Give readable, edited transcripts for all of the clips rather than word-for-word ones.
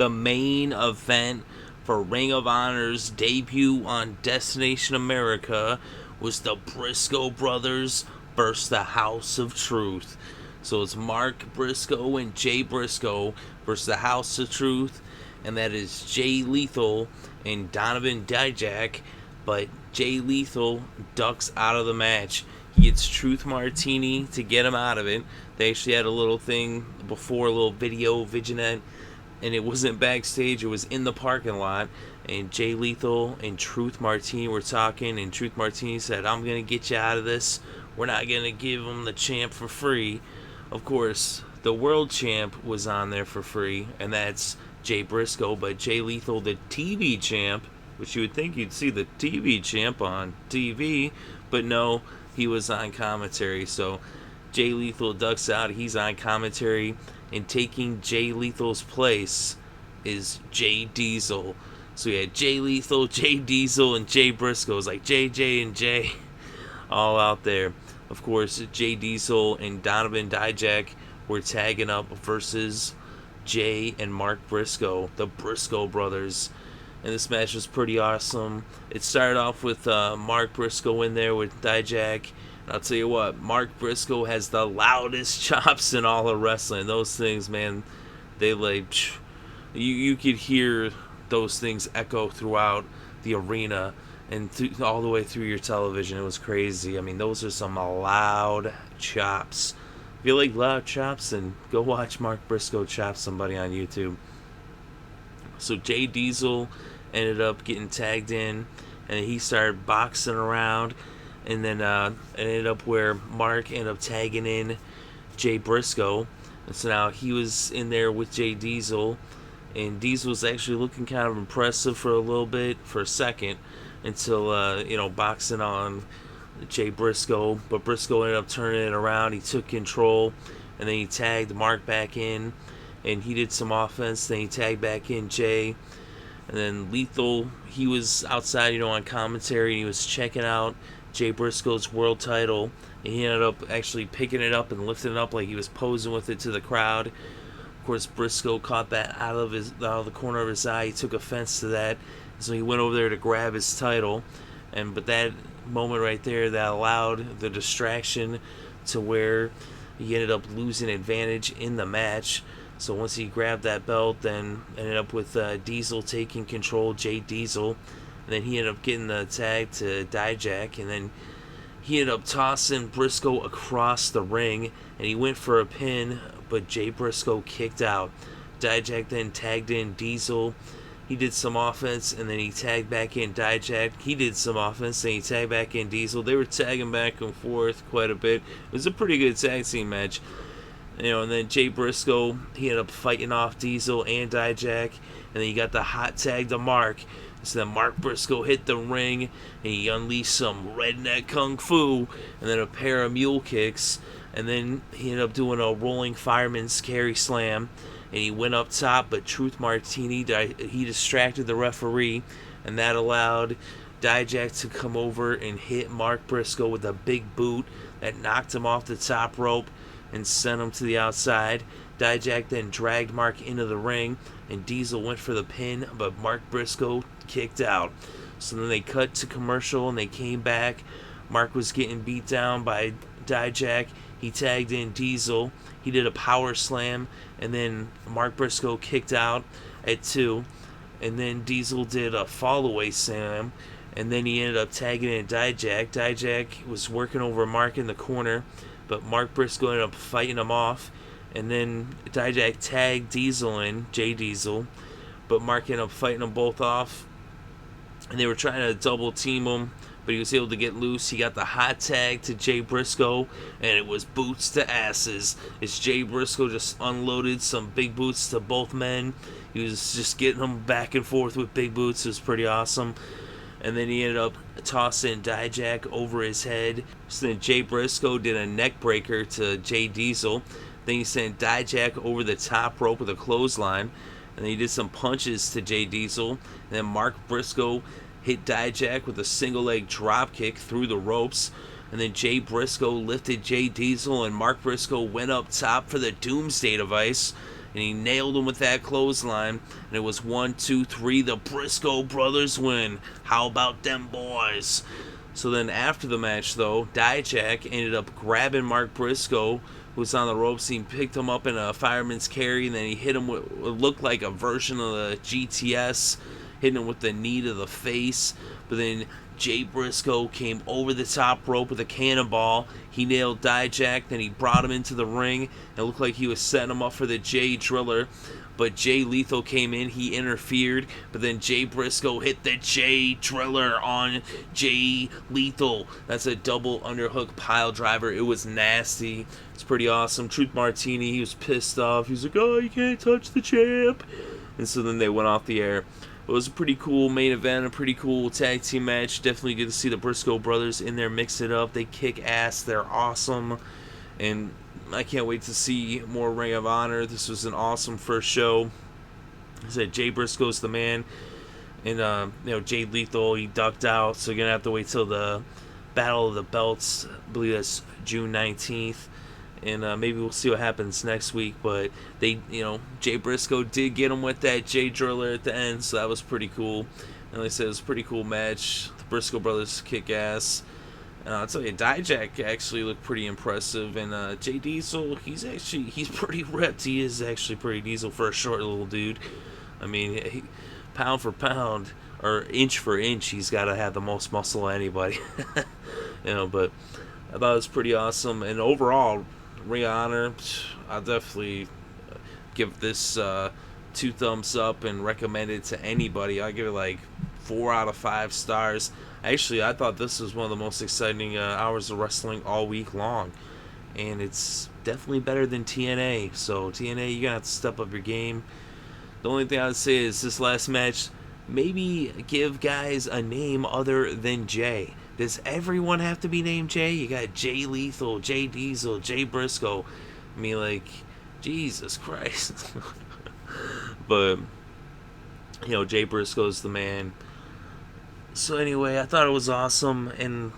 The main event for Ring of Honor's debut on Destination America was the Briscoe brothers versus the House of Truth. So it's Mark Briscoe and Jay Briscoe versus the House of Truth, and that is Jay Lethal and Donovan Dijak. But Jay Lethal ducks out of the match. He gets Truth Martini to get him out of it. They actually had a little thing before, a little video vignette, and it wasn't backstage, it was in the parking lot. And Jay Lethal and Truth Martini were talking, and Truth Martini said, "I'm going to get you out of this. We're not going to give him the champ for free." Of course, the world champ was on there for free, and that's Jay Briscoe. But Jay Lethal, the TV champ, which you would think you'd see the TV champ on TV, but no, he was on commentary. So Jay Lethal ducks out, he's on commentary, and taking Jay Lethal's place is Jay Diesel. So we had Jay Lethal, Jay Diesel, and Jay Briscoe. It's like J, and Jay all out there. Of course, Jay Diesel and Donovan Dijak were tagging up versus Jay and Mark Briscoe, the Briscoe brothers. And this match was pretty awesome. It started off with Mark Briscoe in there with Dijak. And I'll tell you what, Mark Briscoe has the loudest chops in all of wrestling. Those things, man, they like, you could hear those things echo throughout the arena and all the way through your television. It was crazy. I mean, those are some loud chops. If you like loud chops, then go watch Mark Briscoe chop somebody on YouTube. So Jay Diesel ended up getting tagged in, and he started boxing around, and then it ended up where Mark ended up tagging in Jay Briscoe. And so now he was in there with Jay Diesel, and Diesel was actually looking kind of impressive for a little bit, for a second, until boxing on Jay Briscoe. But Briscoe ended up turning it around. He took control, and then he tagged Mark back in, and he did some offense. Then he tagged back in Jay, and then Lethal, he was outside, on commentary, and he was checking out Jay Briscoe's world title, and he ended up actually picking it up and lifting it up like he was posing with it to the crowd. Of course, Briscoe caught that out of the corner of his eye. He took offense to that, so he went over there to grab his title. But that moment right there, that allowed the distraction to where he ended up losing advantage in the match. So once he grabbed that belt, then ended up with Diesel taking control, Jay Diesel. And then he ended up getting the tag to Dijak, and then he ended up tossing Briscoe across the ring, and he went for a pin, but Jay Briscoe kicked out. Dijak then tagged in Diesel. He did some offense, and then he tagged back in Dijak. He did some offense, and he tagged back in Diesel. They were tagging back and forth quite a bit. It was a pretty good tag team match. And then Jay Briscoe, he ended up fighting off Diesel and Dijak, and then he got the hot tag to Mark. So then Mark Briscoe hit the ring, and he unleashed some redneck kung fu, and then a pair of mule kicks, and then he ended up doing a rolling fireman's carry slam, and he went up top, but Truth Martini, he distracted the referee, and that allowed Dijak to come over and hit Mark Briscoe with a big boot that knocked him off the top rope and sent him to the outside. Dijak then dragged Mark into the ring, and Diesel went for the pin, but Mark Briscoe kicked out. So then they cut to commercial, and they came back. Mark was getting beat down by Dijak. He tagged in Diesel. He did a power slam, and then Mark Briscoe kicked out at 2. And then Diesel did a fall-away slam, and then he ended up tagging in Dijak. Dijak was working over Mark in the corner, but Mark Briscoe ended up fighting him off. And then Dijak tagged Diesel in, Jay Diesel, but Mark ended up fighting them both off. And they were trying to double team him, but he was able to get loose. He got the hot tag to Jay Briscoe, and it was boots to asses. As Jay Briscoe just unloaded some big boots to both men. He was just getting them back and forth with big boots. It was pretty awesome. And then he ended up tossing Dijak over his head. So then Jay Briscoe did a neck breaker to Jay Diesel. Then he sent Dijak over the top rope with a clothesline. And then he did some punches to Jay Diesel. And then Mark Briscoe hit Dijak with a single leg drop kick through the ropes. And then Jay Briscoe lifted Jay Diesel, and Mark Briscoe went up top for the Doomsday device. and he nailed him with that clothesline. And it was 1, 2, 3. The Briscoe brothers win. How about them boys? So then after the match, though, Dijak ended up grabbing Mark Briscoe, who was on the ropes. He picked him up in a fireman's carry, and then he hit him with what looked like a version of the GTS, hitting him with the knee to the face. But then Jay Briscoe came over the top rope with a cannonball. He nailed Dijak, then he brought him into the ring. It looked like he was setting him up for the Jay Driller. But Jay Lethal came in, he interfered, but then Jay Briscoe hit the Jay Driller on Jay Lethal. That's a double underhook pile driver. It was nasty. It's pretty awesome. Truth Martini, he was pissed off. He was like, oh, you can't touch the champ. And so then they went off the air. It was a pretty cool main event, a pretty cool tag team match. Definitely good to see the Briscoe brothers in there mix it up. They kick ass. They're awesome. And I can't wait to see more Ring of Honor. This was an awesome first show. I said Jay Briscoe's the man. And, Jay Lethal, he ducked out. So you're going to have to wait till the Battle of the Belts. I believe that's June 19th. And maybe we'll see what happens next week. But Jay Briscoe did get him with that Jay Driller at the end. So that was pretty cool. And like I said, it was a pretty cool match. The Briscoe brothers kick ass. I'll tell you, Dijak actually looked pretty impressive, and Jay Diesel, he's pretty ripped. He is actually pretty diesel for a short little dude. I mean, pound for pound, or inch for inch, he's got to have the most muscle of anybody. But I thought it was pretty awesome. And overall, Ring of Honor, I'll definitely give this 2 thumbs up and recommend it to anybody. I'll give it like 4 out of 5 stars. Actually, I thought this was one of the most exciting hours of wrestling all week long. And it's definitely better than TNA. So, TNA, you're going to have to step up your game. The only thing I would say is this last match, maybe give guys a name other than Jay. Does everyone have to be named Jay? You got Jay Lethal, Jay Diesel, Jay Briscoe. I mean, like, Jesus Christ. But, Jay Briscoe's the man. So anyway, I thought it was awesome, and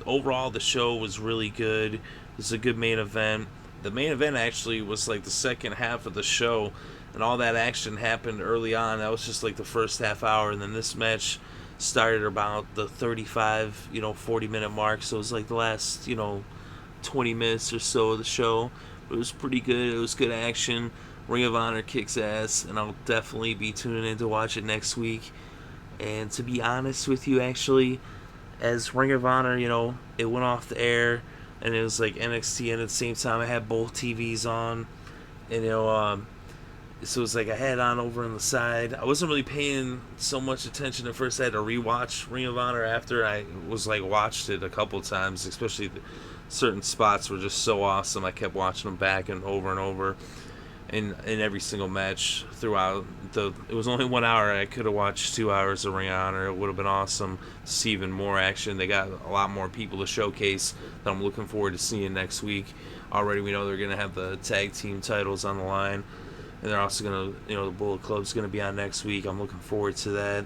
overall the show was really good. It was a good main event. The main event actually was like the second half of the show, and all that action happened early on. That was just like the first half hour, and then this match started about the 35, 40-minute mark. So it was like the last, 20 minutes or so of the show. But it was pretty good. It was good action. Ring of Honor kicks ass, and I'll definitely be tuning in to watch it next week. And to be honest with you, actually, as Ring of Honor, it went off the air, and it was like NXT, and at the same time I had both TVs on, and so it was like I had on over on the side. I wasn't really paying so much attention at first. I had to rewatch Ring of Honor after I was like watched it a couple times, especially certain spots were just so awesome. I kept watching them back and over. In every single match throughout it was only 1 hour. I could have watched 2 hours of Ring of Honor. It would have been awesome to see even more action. They got a lot more people to showcase that I'm looking forward to seeing next week. Already we know they're going to have the tag team titles on the line, and they're also going to, the Bullet Club's going to be on next week. I'm looking forward to that.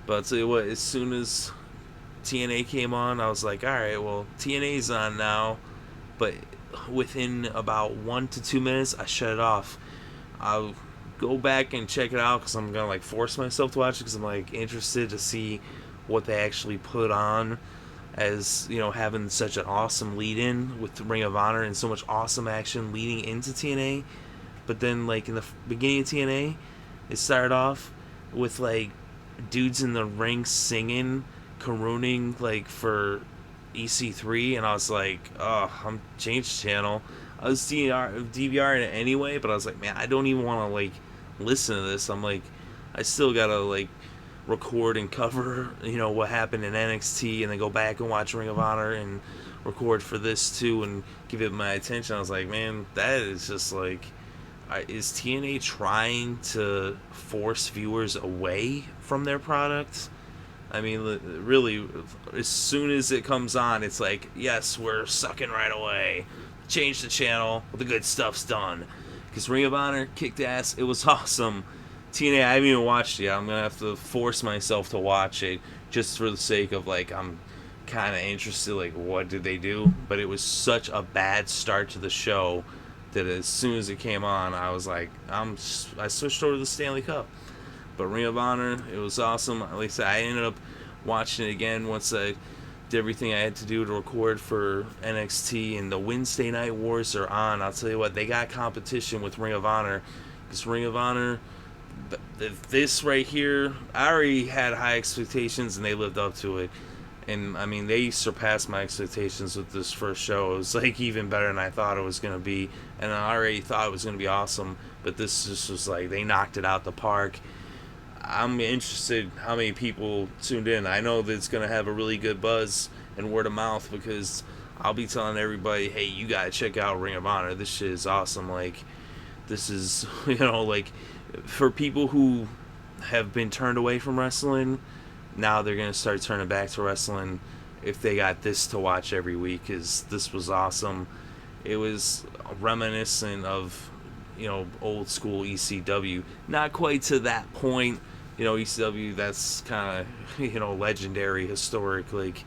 But I'll tell you what, as soon as TNA came on, I was like, alright, well, TNA's on now, but within about 1 to 2 minutes, I shut it off. I'll go back and check it out because I'm gonna force myself to watch it because I'm interested to see what they actually put on, as having such an awesome lead-in with the Ring of Honor and so much awesome action leading into TNA. But then in the beginning of TNA, it started off with dudes in the ring singing, carooning for EC3, and I was like, oh, I'm changed channel. I was DVRing it anyway, but I was like, man, I don't even want to listen to this. I'm like, I still gotta record and cover what happened in NXT, and then go back and watch Ring of Honor and record for this too and give it my attention. I was like, man, that is just is TNA trying to force viewers away from their product? I mean, really, as soon as it comes on, it's like, yes, we're sucking right away. Change the channel. The good stuff's done. Because Ring of Honor kicked ass. It was awesome. TNA, I haven't even watched it yet. I'm going to have to force myself to watch it just for the sake of, I'm kind of interested, what did they do? But it was such a bad start to the show that as soon as it came on, I was like, I switched over to the Stanley Cup. But Ring of Honor, it was awesome. Like I said, I ended up watching it again once I did everything I had to do to record for NXT, and the Wednesday Night Wars are on. I'll tell you what, they got competition with Ring of Honor, because Ring of Honor, this right here, I already had high expectations and they lived up to it. And I mean, they surpassed my expectations with this first show. It was like even better than I thought it was going to be, and I already thought it was going to be awesome, but this just was like, they knocked it out the park. I'm interested how many people tuned in. I know that it's going to have a really good buzz and word of mouth, because I'll be telling everybody, hey, you got to check out Ring of Honor. This shit is awesome. Like, this is, like, for people who have been turned away from wrestling, now they're going to start turning back to wrestling if they got this to watch every week, because this was awesome. It was reminiscent of, old school ECW. Not quite to that point. ECW, that's kind of, legendary, historic. Like,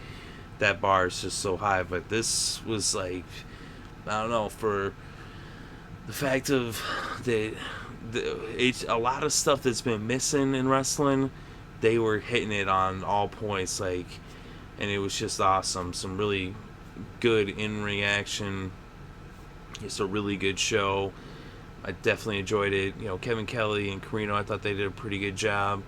that bar is just so high. But this was like, I don't know, for the fact of it's a lot of stuff that's been missing in wrestling, they were hitting it on all points. Like, and it was just awesome. Some really good in-ring action. It's a really good show. I definitely enjoyed it. Kevin Kelly and Carino, I thought they did a pretty good job.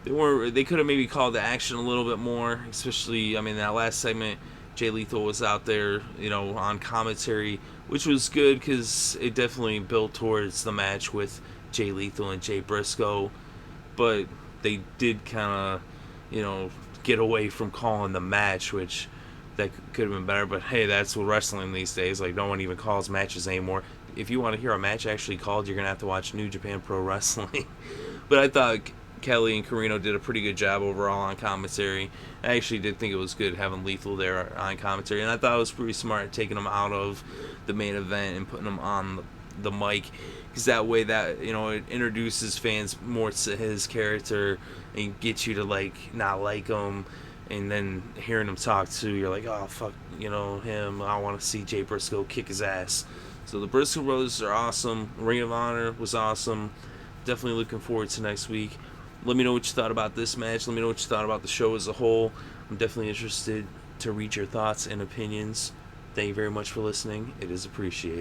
They could have maybe called the action a little bit more, especially, that last segment, Jay Lethal was out there, on commentary, which was good because it definitely built towards the match with Jay Lethal and Jay Briscoe. But they did kind of, get away from calling the match, which that could have been better. But hey, that's what wrestling these days. Like, no one even calls matches anymore. If you want to hear a match actually called, you're going to have to watch New Japan Pro Wrestling. But I thought Kelly and Carino did a pretty good job overall on commentary. I actually did think it was good having Lethal there on commentary. And I thought it was pretty smart taking him out of the main event and putting him on the mic. Because that way that, it introduces fans more to his character and gets you to, not like him. And then hearing him talk too, you're like, oh, fuck, him. I want to see Jay Briscoe kick his ass. So the Briscoe brothers are awesome. Ring of Honor was awesome. Definitely looking forward to next week. Let me know what you thought about this match. Let me know what you thought about the show as a whole. I'm definitely interested to read your thoughts and opinions. Thank you very much for listening. It is appreciated.